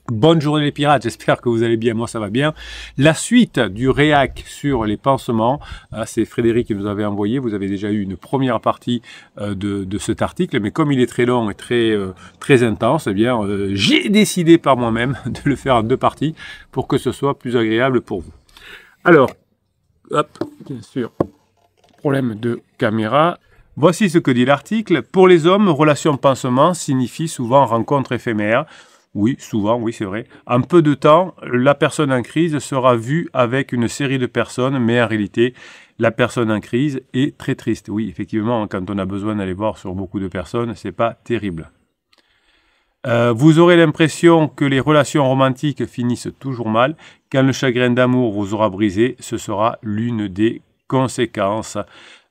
Bonne journée les pirates, j'espère que vous allez bien, moi ça va bien. La suite du réac sur les pansements, c'est Frédéric qui nous avait envoyé, vous avez déjà eu une première partie de cet article, mais comme il est très long et très intense, eh bien j'ai décidé par moi-même de le faire en deux parties pour que ce soit plus agréable pour vous. Alors, hop, bien sûr, problème de caméra. Voici ce que dit l'article. Pour les hommes, relation pansement signifie souvent rencontre éphémère. Oui, souvent, oui, c'est vrai. En peu de temps, la personne en crise sera vue avec une série de personnes, mais en réalité, la personne en crise est très triste. Oui, effectivement, quand on a besoin d'aller voir sur beaucoup de personnes, c'est pas terrible. Vous aurez l'impression que les relations romantiques finissent toujours mal. Quand le chagrin d'amour vous aura brisé, ce sera l'une des conséquences.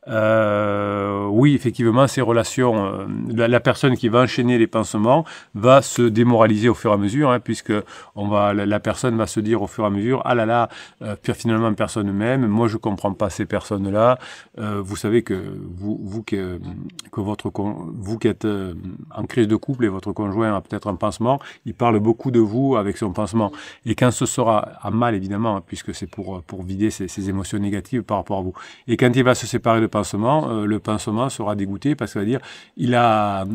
Oui, effectivement, ces relations, la personne qui va enchaîner les pansements va se démoraliser au fur et à mesure, hein, puisque la personne va se dire au fur et à mesure, ah là là, finalement personne m'aime, moi je comprends pas ces personnes-là. Vous savez que vous qui êtes en crise de couple et votre conjoint a peut-être un pansement, il parle beaucoup de vous avec son pansement. Et quand ce sera à mal, évidemment, hein, puisque c'est pour vider ses émotions négatives par rapport à vous. Et quand il va se séparer de le pansement sera dégoûté parce qu'il va dire il a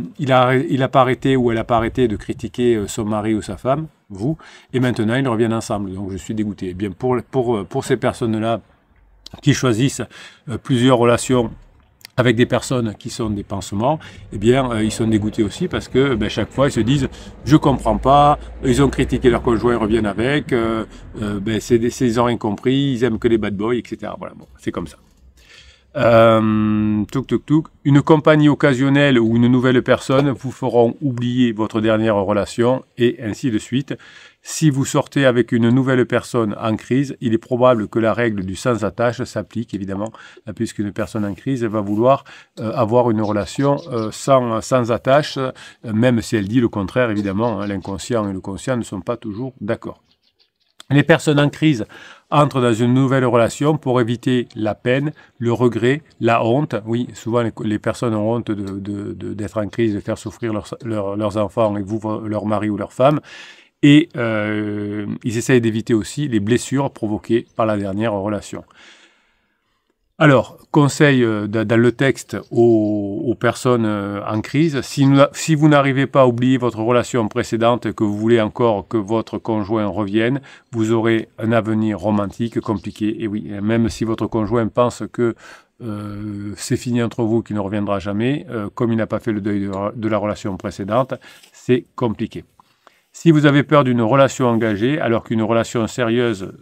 pas arrêté ou elle a pas arrêté de critiquer son mari ou sa femme, vous, et maintenant ils reviennent ensemble. Donc je suis dégoûté. Eh bien pour ces personnes-là qui choisissent plusieurs relations avec des personnes qui sont des pansements, eh bien, ils sont dégoûtés aussi parce que chaque fois, ils se disent « je comprends pas », ils ont critiqué leur conjoint, ils reviennent avec, ils n'ont rien compris, ils aiment que les bad boys, etc. Voilà, bon, c'est comme ça. Une compagnie occasionnelle ou une nouvelle personne vous feront oublier votre dernière relation et ainsi de suite. Si vous sortez avec une nouvelle personne en crise, il est probable que la règle du sans attache s'applique, évidemment, puisqu'une personne en crise va vouloir avoir une relation sans attache, même si elle dit le contraire, évidemment, hein, l'inconscient et le conscient ne sont pas toujours d'accord. Les personnes en crise entrent dans une nouvelle relation pour éviter la peine, le regret, la honte. Oui, souvent les personnes ont honte d'être en crise, de faire souffrir leurs enfants et vous, leur mari ou leur femme. Et ils essayent d'éviter aussi les blessures provoquées par la dernière relation. Alors, conseil dans le texte aux personnes en crise, si vous n'arrivez pas à oublier votre relation précédente et que vous voulez encore que votre conjoint revienne, vous aurez un avenir romantique compliqué. Et oui, même si votre conjoint pense que c'est fini entre vous, qu'il ne reviendra jamais, comme il n'a pas fait le deuil de la relation précédente, c'est compliqué. Si vous avez peur d'une relation engagée, alors qu'une relation sérieuse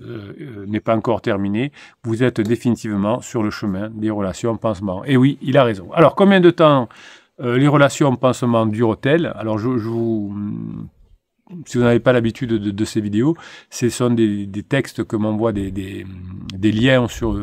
n'est pas encore terminée, vous êtes définitivement sur le chemin des relations pansement. Et oui, il a raison. Alors, combien de temps les relations pansement durent-elles? Alors, si vous n'avez pas l'habitude de ces vidéos, ce sont des textes que m'envoient des liens sur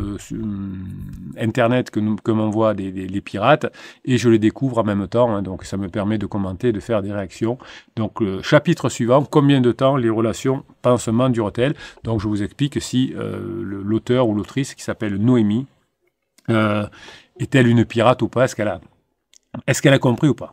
Internet que m'envoient les pirates et je les découvre en même temps. Hein, donc ça me permet de commenter, de faire des réactions. Donc le chapitre suivant, combien de temps les relations pansement durent-elles? Donc je vous explique si l'auteur ou l'autrice qui s'appelle Noémie est-elle une pirate ou pas? Est-ce qu'elle a compris ou pas?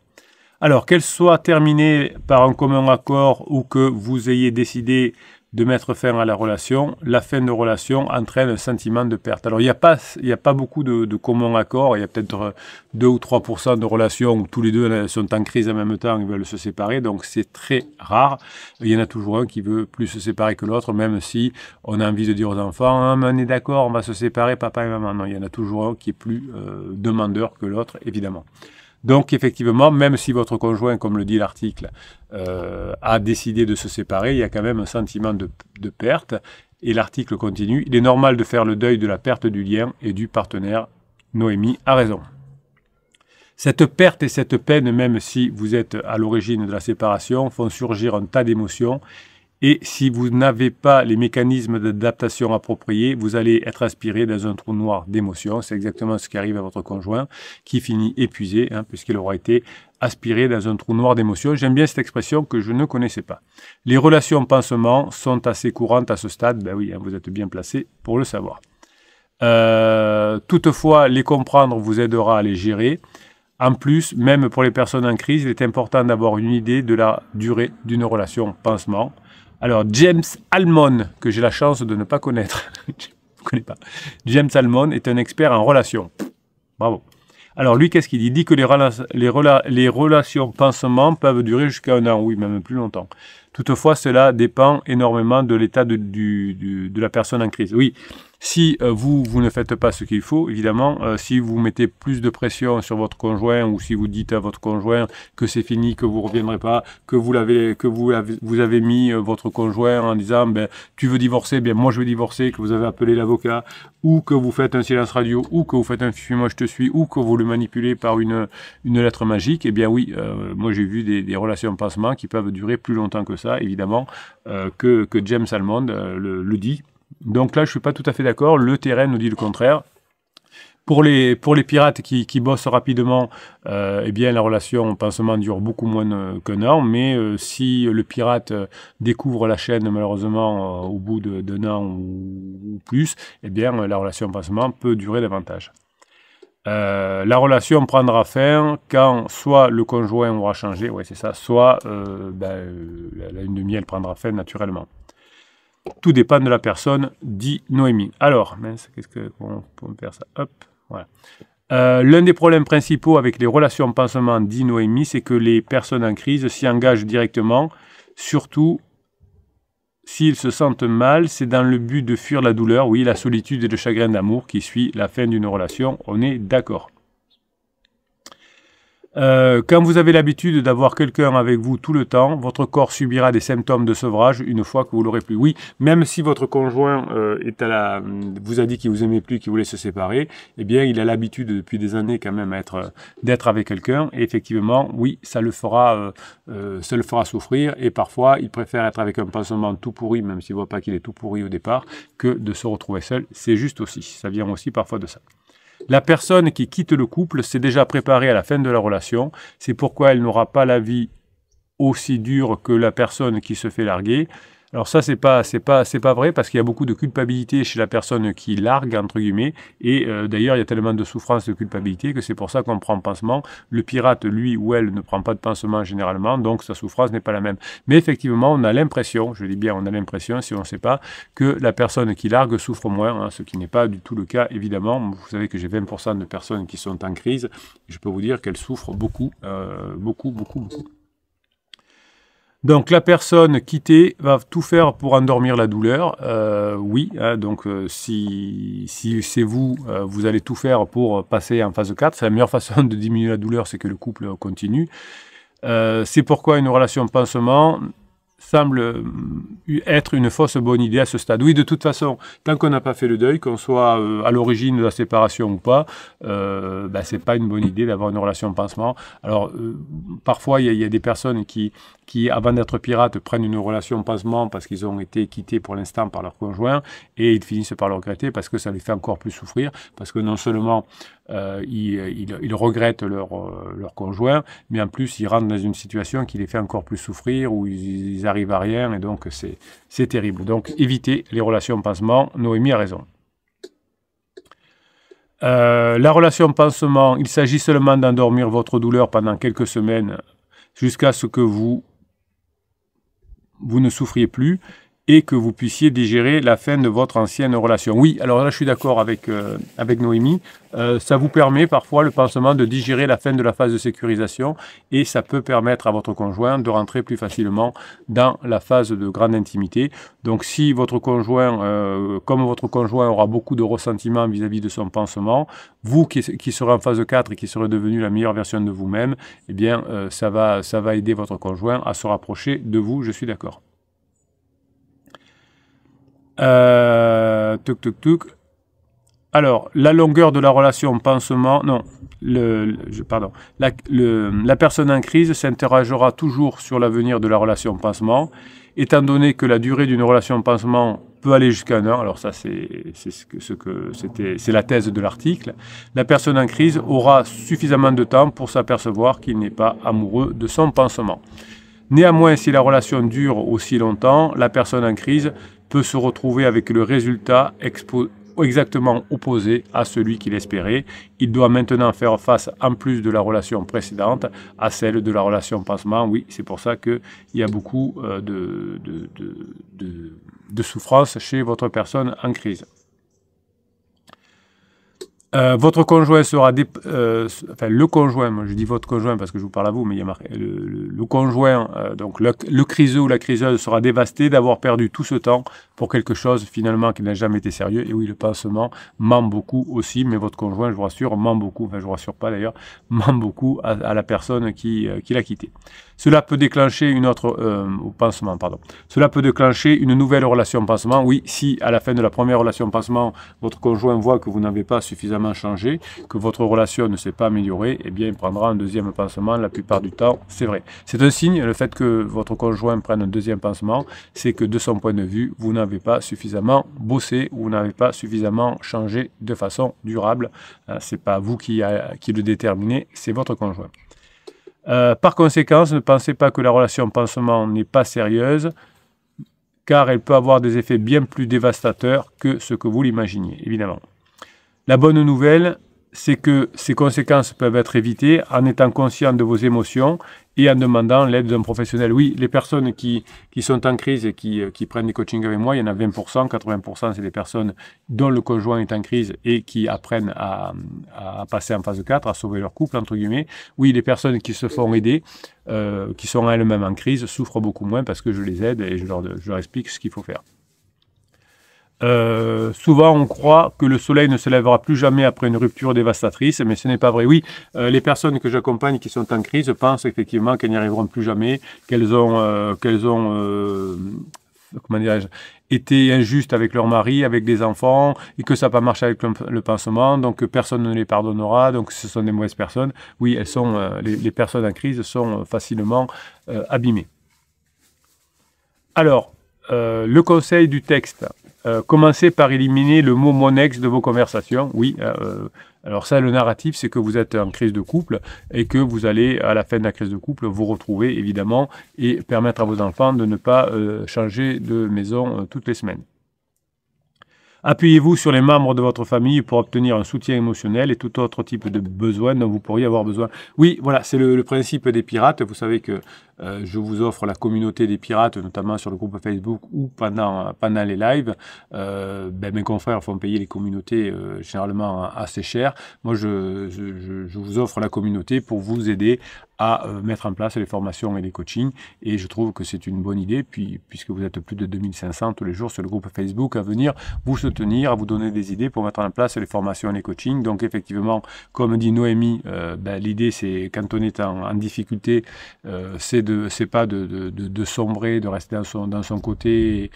Alors, qu'elle soit terminée par un commun accord ou que vous ayez décidé de mettre fin à la relation, la fin de relation entraîne un sentiment de perte. Alors, il n'y a pas beaucoup de commun accord. Il y a peut-être 2 ou 3% de relations où tous les deux sont en crise en même temps, ils veulent se séparer. Donc, c'est très rare. Il y en a toujours un qui veut plus se séparer que l'autre, même si on a envie de dire aux enfants ah, « on est d'accord, on va se séparer, papa et maman ». Non, il y en a toujours un qui est plus demandeur que l'autre, évidemment. Donc, effectivement, même si votre conjoint, comme le dit l'article, a décidé de se séparer, il y a quand même un sentiment de perte. Et l'article continue. Il est normal de faire le deuil de la perte du lien et du partenaire. Noémie a raison. Cette perte et cette peine, même si vous êtes à l'origine de la séparation, font surgir un tas d'émotions. Et si vous n'avez pas les mécanismes d'adaptation appropriés, vous allez être aspiré dans un trou noir d'émotions. C'est exactement ce qui arrive à votre conjoint, qui finit épuisé, hein, puisqu'il aura été aspiré dans un trou noir d'émotions. J'aime bien cette expression que je ne connaissais pas. Les relations pansement sont assez courantes à ce stade. Ben oui, hein, vous êtes bien placé pour le savoir. Toutefois, les comprendre vous aidera à les gérer. En plus, même pour les personnes en crise, il est important d'avoir une idée de la durée d'une relation pansement. Alors, James Almond, que j'ai la chance de ne pas connaître, je ne connais pas. James Almond est un expert en relations. Bravo. Alors, lui, qu'est-ce qu'il dit? Il dit que les relations pansement peuvent durer jusqu'à 1 an, oui, même plus longtemps. Toutefois, cela dépend énormément de l'état de la personne en crise. Oui, si vous ne faites pas ce qu'il faut, évidemment, si vous mettez plus de pression sur votre conjoint ou si vous dites à votre conjoint que c'est fini, que vous ne reviendrez pas, que vous avez mis votre conjoint en disant ben, tu veux divorcer, bien moi je veux divorcer, que vous avez appelé l'avocat, ou que vous faites un silence radio, ou que vous faites un suis-moi je te suis, ou que vous le manipulez par une lettre magique, eh bien oui, moi j'ai vu des relations pansement qui peuvent durer plus longtemps que ça, évidemment, que James Almond le dit. Donc là, je ne suis pas tout à fait d'accord. Le terrain nous dit le contraire. Pour les pirates qui bossent rapidement, eh bien la relation pansement dure beaucoup moins qu'1 an. Mais si le pirate découvre la chaîne malheureusement au bout d'1 an ou plus, eh bien la relation pansement peut durer davantage. La relation prendra fin quand soit le conjoint aura changé, ouais c'est ça, soit la lune de miel prendra fin naturellement. Tout dépend de la personne, dit Noémie. Alors, comment on peut faire ça? Hop, voilà. L'un des problèmes principaux avec les relations pansement, dit Noémie, c'est que les personnes en crise s'y engagent directement, surtout s'ils se sentent mal, c'est dans le but de fuir la douleur, oui, la solitude et le chagrin d'amour qui suit la fin d'une relation, on est d'accord. Quand vous avez l'habitude d'avoir quelqu'un avec vous tout le temps, votre corps subira des symptômes de sevrage une fois que vous l'aurez plus. Oui, même si votre conjoint vous a dit qu'il vous aimait plus, qu'il voulait se séparer, eh bien, il a l'habitude depuis des années quand même d'être avec quelqu'un. Et effectivement, oui, ça le fera souffrir. Et parfois, il préfère être avec un pansement tout pourri, même s'il ne voit pas qu'il est tout pourri au départ, que de se retrouver seul. C'est juste aussi. Ça vient aussi parfois de ça. La personne qui quitte le couple s'est déjà préparée à la fin de la relation. C'est pourquoi elle n'aura pas la vie aussi dure que la personne qui se fait larguer. Alors ça, c'est pas vrai parce qu'il y a beaucoup de culpabilité chez la personne qui largue, entre guillemets. Et d'ailleurs, il y a tellement de souffrance, de culpabilité que c'est pour ça qu'on prend pansement. Le pirate, lui ou elle, ne prend pas de pansement généralement, donc sa souffrance n'est pas la même. Mais effectivement, on a l'impression, je dis bien on a l'impression, si on ne sait pas, que la personne qui largue souffre moins, hein, ce qui n'est pas du tout le cas, évidemment. Vous savez que j'ai 20% de personnes qui sont en crise. Je peux vous dire qu'elles souffrent beaucoup, beaucoup. Donc la personne quittée va tout faire pour endormir la douleur. Oui, hein, donc si c'est vous, vous allez tout faire pour passer en phase 4. C'est la meilleure façon de diminuer la douleur, c'est que le couple continue. C'est pourquoi une relation pansement semble être une fausse bonne idée à ce stade. Oui, de toute façon, tant qu'on n'a pas fait le deuil, qu'on soit à l'origine de la séparation ou pas, c'est pas une bonne idée d'avoir une relation pansement. Alors, parfois, il y a des personnes qui avant d'être pirates, prennent une relation pansement parce qu'ils ont été quittés pour l'instant par leur conjoint et ils finissent par le regretter parce que ça les fait encore plus souffrir, parce que non seulement ils regrettent leur conjoint, mais en plus ils rentrent dans une situation qui les fait encore plus souffrir, où ils arrivent à rien, et donc c'est terrible. Donc évitez les relations pansement, Noémie a raison. La relation pansement, il s'agit seulement d'endormir votre douleur pendant quelques semaines jusqu'à ce que vous ne souffriez plus et que vous puissiez digérer la fin de votre ancienne relation. Oui, alors là je suis d'accord avec Noémie, ça vous permet parfois le pansement de digérer la fin de la phase de sécurisation et ça peut permettre à votre conjoint de rentrer plus facilement dans la phase de grande intimité. Donc si votre conjoint, comme votre conjoint aura beaucoup de ressentiments vis-à-vis de son pansement, vous qui serez en phase 4 et qui serez devenu la meilleure version de vous-même, eh bien ça va aider votre conjoint à se rapprocher de vous, je suis d'accord. Alors, la longueur de la relation pansement, non, la personne en crise s'interrogera toujours sur l'avenir de la relation pansement, étant donné que la durée d'une relation pansement peut aller jusqu'à 1 an. Alors ça, c'est la thèse de l'article. La personne en crise aura suffisamment de temps pour s'apercevoir qu'il n'est pas amoureux de son pansement. Néanmoins, si la relation dure aussi longtemps, la personne en crise peut se retrouver avec le résultat exactement opposé à celui qu'il espérait. Il doit maintenant faire face, en plus de la relation précédente, à celle de la relation pansement. Oui, c'est pour ça qu'il y a beaucoup de souffrance chez votre personne en crise. Votre conjoint sera... enfin, le conjoint, moi je dis votre conjoint parce que je vous parle à vous, mais il y a marqué le conjoint, donc le criseux ou la criseuse sera dévasté d'avoir perdu tout ce temps pour quelque chose finalement qui n'a jamais été sérieux. Et oui, le pansement ment beaucoup aussi, mais votre conjoint, je vous rassure, ment beaucoup, enfin je vous rassure pas d'ailleurs, ment beaucoup à la personne qui l'a quitté. Cela peut déclencher une autre... au pansement, pardon. Cela peut déclencher une nouvelle relation pansement. Oui, si à la fin de la première relation pansement, votre conjoint voit que vous n'avez pas suffisamment changé, que votre relation ne s'est pas améliorée, eh bien il prendra un deuxième pansement la plupart du temps, c'est vrai. C'est un signe, le fait que votre conjoint prenne un deuxième pansement, c'est que de son point de vue, vous n'avez pas suffisamment bossé, vous n'avez pas suffisamment changé de façon durable. C'est pas vous qui le déterminez, c'est votre conjoint. Par conséquent, ne pensez pas que la relation pansement n'est pas sérieuse, car elle peut avoir des effets bien plus dévastateurs que ce que vous l'imaginiez, évidemment. La bonne nouvelle, c'est que ces conséquences peuvent être évitées en étant conscient de vos émotions et en demandant l'aide d'un professionnel. Oui, les personnes qui sont en crise et qui prennent des coachings avec moi, il y en a 20%, 80%, c'est des personnes dont le conjoint est en crise et qui apprennent à passer en phase 4, à sauver leur couple, entre guillemets. Oui, les personnes qui se font aider, qui sont elles-mêmes en crise, souffrent beaucoup moins parce que je les aide et je leur explique ce qu'il faut faire. Souvent on croit que le soleil ne se lèvera plus jamais après une rupture dévastatrice, mais ce n'est pas vrai. Oui, les personnes que j'accompagne qui sont en crise pensent effectivement qu'elles n'y arriveront plus jamais, qu'elles ont comment dirais-je, été injustes avec leur mari, avec des enfants, et que ça n'a pas marché avec le pansement, donc que personne ne les pardonnera, donc ce sont des mauvaises personnes. Oui, elles sont, les personnes en crise sont facilement abîmées. Alors, le conseil du texte. Commencez par éliminer le mot mon ex de vos conversations. Oui, alors ça, le narratif, c'est que vous êtes en crise de couple et que vous allez, à la fin de la crise de couple, vous retrouver, évidemment, et permettre à vos enfants de ne pas changer de maison toutes les semaines. Appuyez-vous sur les membres de votre famille pour obtenir un soutien émotionnel et tout autre type de besoin dont vous pourriez avoir besoin. Oui, voilà, c'est le principe des pirates. Vous savez que je vous offre la communauté des pirates, notamment sur le groupe Facebook ou pendant les lives. Mes confrères font payer les communautés généralement assez cher. Moi, je vous offre la communauté pour vous aider à mettre en place les formations et les coachings. Et je trouve que c'est une bonne idée, puisque vous êtes plus de 2500 tous les jours sur le groupe Facebook, à venir vous soutenir, à vous donner des idées pour mettre en place les formations et les coachings. Donc effectivement, comme dit Noémie, l'idée c'est quand on est en difficulté, c'est pas de sombrer, de rester dans son côté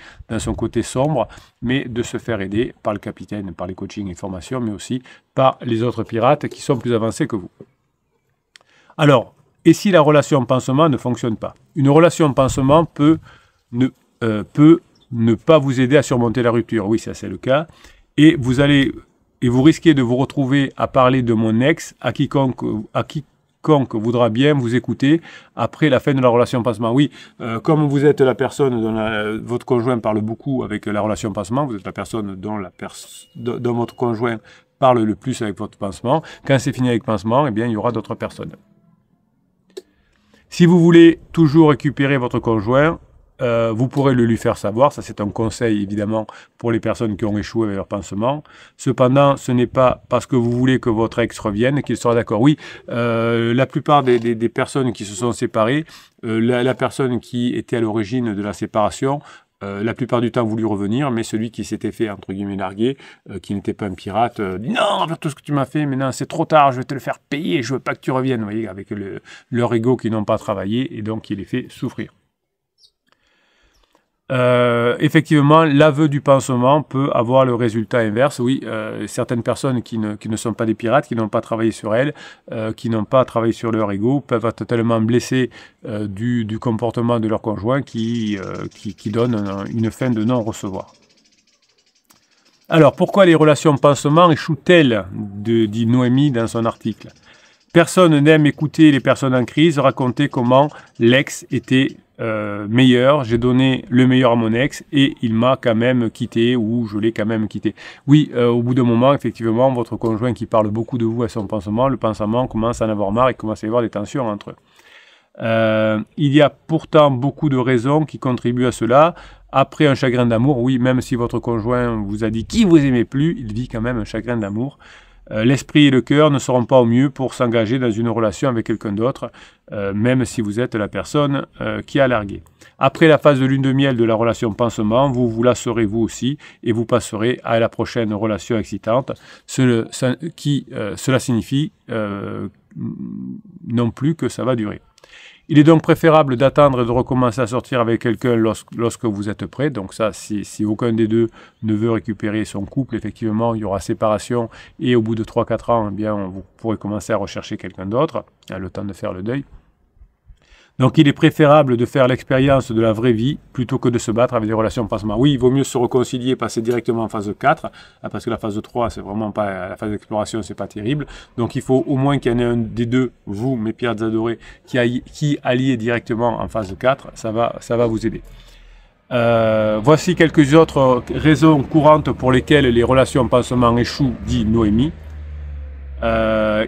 sombre, mais de se faire aider par le capitaine, par les coachings et formations, mais aussi par les autres pirates qui sont plus avancés que vous. Alors, et si la relation pansement ne fonctionne pas? Une relation pansement peut ne pas vous aider à surmonter la rupture. Oui, ça c'est le cas. Et vous risquez de vous retrouver à parler de mon ex à quiconque voudra bien vous écouter après la fin de la relation pansement. Oui, comme vous êtes la personne dont votre conjoint parle beaucoup avec la relation pansement, vous êtes la personne dont votre conjoint parle le plus avec votre pansement. Quand c'est fini avec pansement, eh bien, il y aura d'autres personnes. Si vous voulez toujours récupérer votre conjoint, vous pourrez le lui faire savoir. Ça, c'est un conseil, évidemment, pour les personnes qui ont échoué avec leur pansement. Cependant, ce n'est pas parce que vous voulez que votre ex revienne qu'il sera d'accord. Oui, la plupart des personnes qui se sont séparées, la personne qui était à l'origine de la séparation, la plupart du temps voulu revenir, mais celui qui s'était fait, entre guillemets, larguer, qui n'était pas un pirate, dit « Non, avec tout ce que tu m'as fait, maintenant c'est trop tard, je vais te le faire payer, je veux pas que tu reviennes. » Vous voyez, avec leur ego qui n'ont pas travaillé, et donc qui les fait souffrir. Effectivement, l'aveu du pansement peut avoir le résultat inverse. Oui, certaines personnes qui ne sont pas des pirates, qui n'ont pas travaillé sur elles, qui n'ont pas travaillé sur leur ego, peuvent être tellement blessés du comportement de leur conjoint qui donne une fin de non-recevoir. Alors, pourquoi les relations pansement échouent-elles, dit Noémie dans son article. Personne n'aime écouter les personnes en crise raconter comment l'ex était meilleur, j'ai donné le meilleur à mon ex et il m'a quand même quitté ou je l'ai quand même quitté. Oui, au bout d'un moment, effectivement, votre conjoint qui parle beaucoup de vous à son pansement, le pansement commence à en avoir marre et commence à y avoir des tensions entre eux. Il y a pourtant beaucoup de raisons qui contribuent à cela. Après un chagrin d'amour, oui, même si votre conjoint vous a dit qu'il vous aimait plus, il vit quand même un chagrin d'amour. L'esprit et le cœur ne seront pas au mieux pour s'engager dans une relation avec quelqu'un d'autre, même si vous êtes la personne qui a largué. Après la phase de lune de miel de la relation pansement, vous vous lasserez vous aussi et vous passerez à la prochaine relation excitante. Cela signifie non plus que ça va durer. Il est donc préférable d'attendre et de recommencer à sortir avec quelqu'un lorsque vous êtes prêt. Donc ça, si aucun des deux ne veut récupérer son couple, effectivement, il y aura séparation et au bout de 3-4 ans, eh bien, vous pourrez commencer à rechercher quelqu'un d'autre, le temps de faire le deuil. Donc il est préférable de faire l'expérience de la vraie vie plutôt que de se battre avec des relations pansement. Oui, il vaut mieux se réconcilier, passer directement en phase 4, parce que la phase 3, c'est vraiment pas, la phase d'exploration, c'est pas terrible. Donc il faut au moins qu'il y en ait un des deux, vous, mes pierres adorées, qui alliez directement en phase 4, ça va vous aider. Voici quelques autres raisons courantes pour lesquelles les relations pansement échouent, dit Noémie.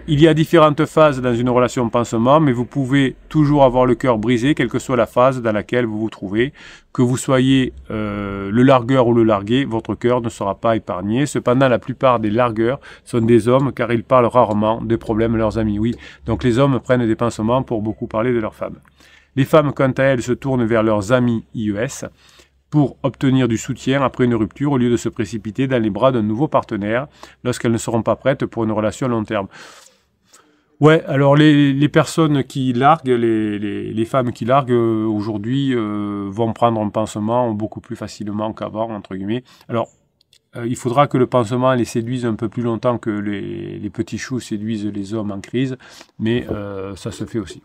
Il y a différentes phases dans une relation pansement, mais vous pouvez toujours avoir le cœur brisé, quelle que soit la phase dans laquelle vous vous trouvez. Que vous soyez le largueur ou le largué, votre cœur ne sera pas épargné. Cependant, la plupart des largueurs sont des hommes, car ils parlent rarement des problèmes de leurs amis. Oui, donc les hommes prennent des pansements pour beaucoup parler de leurs femmes. Les femmes, quant à elles, se tournent vers leurs amis IES pour obtenir du soutien après une rupture au lieu de se précipiter dans les bras d'un nouveau partenaire lorsqu'elles ne seront pas prêtes pour une relation à long terme. Ouais, alors les personnes qui larguent, les femmes qui larguent aujourd'hui vont prendre un pansement beaucoup plus facilement qu'avant, entre guillemets. Alors, il faudra que le pansement les séduise un peu plus longtemps que les petits choux séduisent les hommes en crise, mais ça se fait aussi.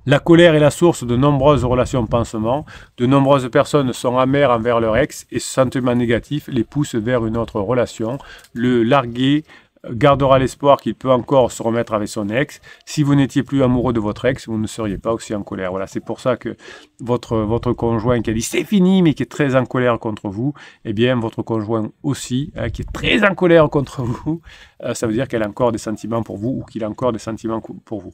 La colère est la source de nombreuses relations pansement. De nombreuses personnes sont amères envers leur ex et ce sentiment négatif les pousse vers une autre relation. Le largué gardera l'espoir qu'il peut encore se remettre avec son ex. Si vous n'étiez plus amoureux de votre ex, vous ne seriez pas aussi en colère. Voilà, c'est pour ça que votre conjoint qui a dit c'est fini, mais qui est très en colère contre vous, eh bien, votre conjoint aussi, qui est très en colère contre vous, ça veut dire qu'elle a encore des sentiments pour vous ou qu'il a encore des sentiments pour vous.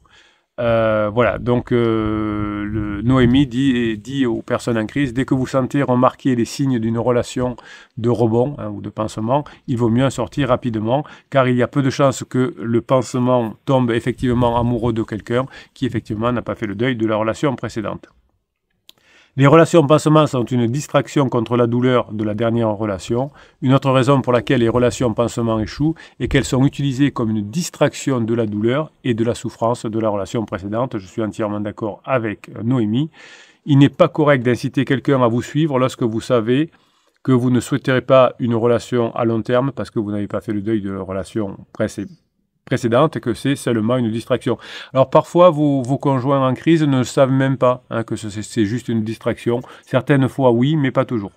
Voilà, donc Noémie dit aux personnes en crise, dès que vous sentez remarquer les signes d'une relation de rebond ou de pansement, il vaut mieux en sortir rapidement, car il y a peu de chances que le pansement tombe effectivement amoureux de quelqu'un qui effectivement n'a pas fait le deuil de la relation précédente. Les relations pansement sont une distraction contre la douleur de la dernière relation. Une autre raison pour laquelle les relations pansement échouent est qu'elles sont utilisées comme une distraction de la douleur et de la souffrance de la relation précédente. Je suis entièrement d'accord avec Noémie. Il n'est pas correct d'inciter quelqu'un à vous suivre lorsque vous savez que vous ne souhaiterez pas une relation à long terme parce que vous n'avez pas fait le deuil de la relation précédente et que c'est seulement une distraction. Alors parfois, vos conjoints en crise ne savent même pas que c'est juste une distraction. Certaines fois, oui, mais pas toujours.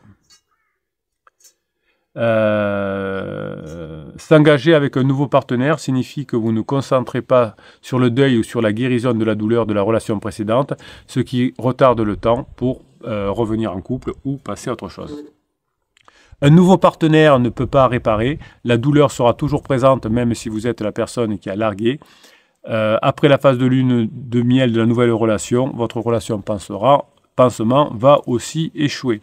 S'engager avec un nouveau partenaire signifie que vous ne concentrez pas sur le deuil ou sur la guérison de la douleur de la relation précédente, ce qui retarde le temps pour revenir en couple ou passer à autre chose. Un nouveau partenaire ne peut pas réparer. La douleur sera toujours présente même si vous êtes la personne qui a largué. Après la phase de lune de miel de la nouvelle relation, votre relation pansement va aussi échouer.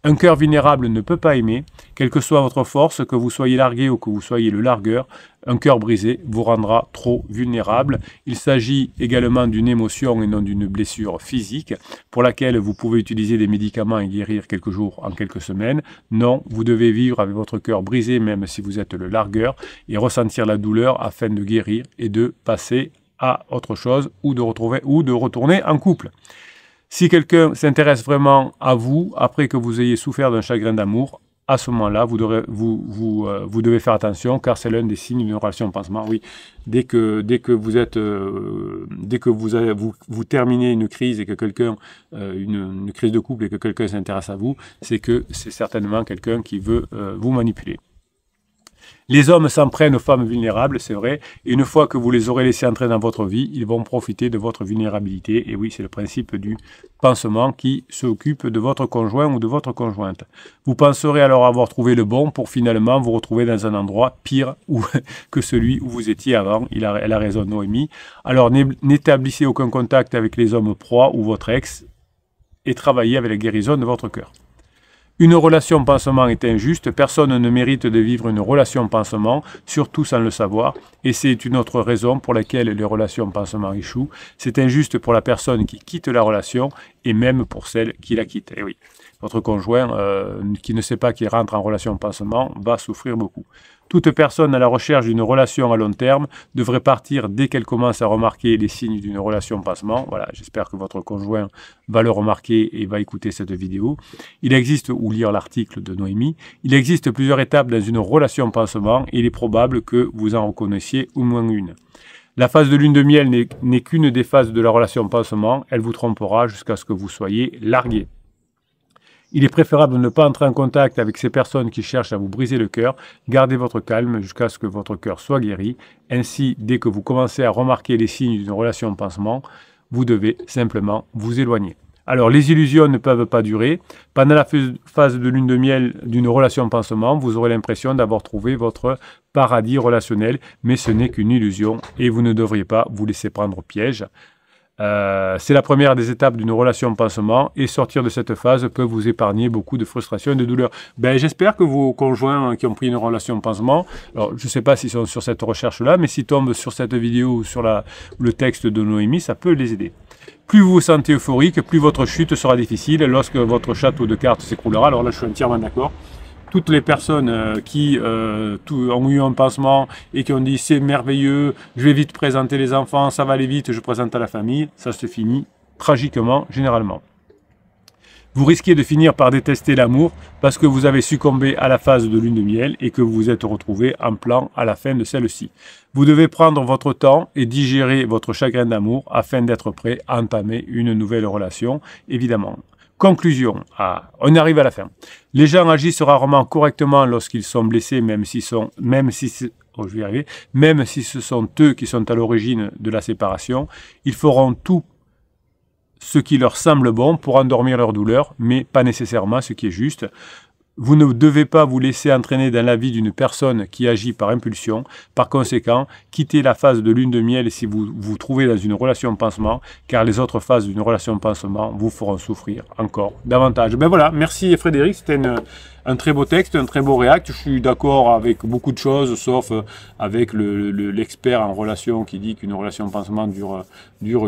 Un cœur vulnérable ne peut pas aimer. Quelle que soit votre force, que vous soyez largué ou que vous soyez le largueur, un cœur brisé vous rendra trop vulnérable. Il s'agit également d'une émotion et non d'une blessure physique pour laquelle vous pouvez utiliser des médicaments et guérir quelques jours en quelques semaines. Non, vous devez vivre avec votre cœur brisé même si vous êtes le largueur et ressentir la douleur afin de guérir et de passer à autre chose ou de retourner en couple. Si quelqu'un s'intéresse vraiment à vous, après que vous ayez souffert d'un chagrin d'amour, à ce moment-là, vous devez faire attention, car c'est l'un des signes d'une relation pansement. Oui, dès que vous terminez une crise et que quelqu'un, une crise de couple et que quelqu'un s'intéresse à vous, c'est que c'est certainement quelqu'un qui veut vous manipuler. Les hommes s'en prennent aux femmes vulnérables, c'est vrai, et une fois que vous les aurez laissés entrer dans votre vie, ils vont profiter de votre vulnérabilité. Et oui, c'est le principe du pansement qui s'occupe de votre conjoint ou de votre conjointe. Vous penserez alors avoir trouvé le bon pour finalement vous retrouver dans un endroit pire que celui où vous étiez avant. Elle a raison, Noémie. Alors n'établissez aucun contact avec les hommes proies ou votre ex et travaillez avec la guérison de votre cœur. Une relation pansement est injuste, personne ne mérite de vivre une relation pansement, surtout sans le savoir, et c'est une autre raison pour laquelle les relations pansement échouent. C'est injuste pour la personne qui quitte la relation et même pour celle qui la quitte. Et oui, votre conjoint qui ne sait pas qu'il rentre en relation pansement va souffrir beaucoup. Toute personne à la recherche d'une relation à long terme devrait partir dès qu'elle commence à remarquer les signes d'une relation pansement. Voilà, j'espère que votre conjoint va le remarquer et va écouter cette vidéo. Il existe, ou lire l'article de Noémie, il existe plusieurs étapes dans une relation pansement et il est probable que vous en reconnaissiez au moins une. La phase de lune de miel n'est qu'une des phases de la relation pansement. Elle vous trompera jusqu'à ce que vous soyez largué. Il est préférable de ne pas entrer en contact avec ces personnes qui cherchent à vous briser le cœur. Gardez votre calme jusqu'à ce que votre cœur soit guéri. Ainsi, dès que vous commencez à remarquer les signes d'une relation pansement, vous devez simplement vous éloigner. Alors, les illusions ne peuvent pas durer. Pendant la phase de lune de miel d'une relation pansement, vous aurez l'impression d'avoir trouvé votre paradis relationnel, mais ce n'est qu'une illusion et vous ne devriez pas vous laisser prendre au piège. C'est la première des étapes d'une relation pansement et sortir de cette phase peut vous épargner beaucoup de frustration et de douleur. J'espère que vos conjoints qui ont pris une relation pansement, alors je ne sais pas s'ils sont sur cette recherche-là, mais s'ils tombent sur cette vidéo ou sur le texte de Noémie, ça peut les aider. Plus vous vous sentez euphorique, plus votre chute sera difficile lorsque votre château de cartes s'écroulera. Alors là, je suis entièrement d'accord. Toutes les personnes qui ont eu un pansement et qui ont dit c'est merveilleux, je vais vite présenter les enfants, ça va aller vite, je présente à la famille, ça se finit tragiquement généralement. Vous risquez de finir par détester l'amour parce que vous avez succombé à la phase de lune de miel et que vous vous êtes retrouvé en plan à la fin de celle-ci. Vous devez prendre votre temps et digérer votre chagrin d'amour afin d'être prêt à entamer une nouvelle relation, évidemment. Conclusion. On arrive à la fin. Les gens agissent rarement correctement lorsqu'ils sont blessés, même si ce sont eux qui sont à l'origine de la séparation. Ils feront tout ce qui leur semble bon pour endormir leur douleur, mais pas nécessairement ce qui est juste. Vous ne devez pas vous laisser entraîner dans la vie d'une personne qui agit par impulsion. Par conséquent, quittez la phase de lune de miel si vous vous trouvez dans une relation pansement, car les autres phases d'une relation pansement vous feront souffrir encore davantage. Voilà, merci Frédéric, c'était un très beau texte, un très beau react. Je suis d'accord avec beaucoup de choses, sauf avec l'expert en relation qui dit qu'une relation pansement dure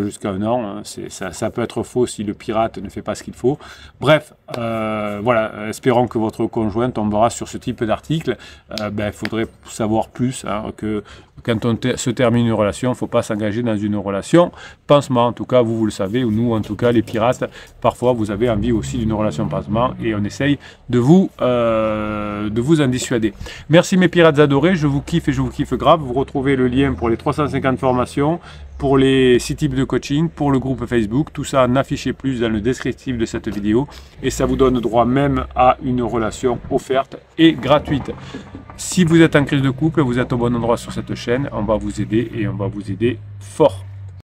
jusqu'à 1 an. Ça peut être faux si le pirate ne fait pas ce qu'il faut. Bref, voilà, espérons que votre conjoint tombera sur ce type d'article. Il faudrait savoir plus que quand on se termine une relation, il ne faut pas s'engager dans une relation pansement. En tout cas, vous le savez, ou nous, en tout cas, les pirates, parfois, vous avez envie aussi d'une relation pansement et on essaye de vous en dissuader. Merci mes pirates adorés, je vous kiffe et je vous kiffe grave. Vous retrouvez le lien pour les 350 formations, pour les 6 types de coaching, pour le groupe Facebook. Tout ça en affichez plus dans le descriptif de cette vidéo et ça vous donne droit même à une relation offerte et gratuite. Si vous êtes en crise de couple, vous êtes au bon endroit sur cette chaîne. On va vous aider et on va vous aider fort.